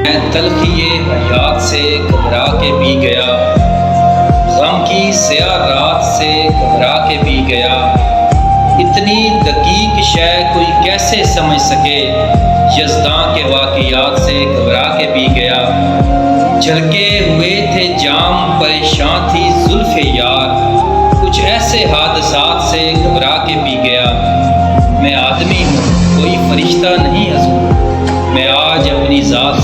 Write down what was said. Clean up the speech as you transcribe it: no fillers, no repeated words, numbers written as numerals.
मैं तलखी हयात से घबरा के पी गया, गम की स्याह रात से घबरा के पी गया। इतनी दकीक शय कोई कैसे समझ सके, यज़दां के वाक़ियात से घबरा के पी गया। झलके हुए थे जाम, परेशान थी जुल्फ़े यार, कुछ ऐसे हादसात से घबरा के पी गया। मैं आदमी हूँ, कोई फरिश्ता नहीं हज़ूर, मैं आज अपनी ज़ात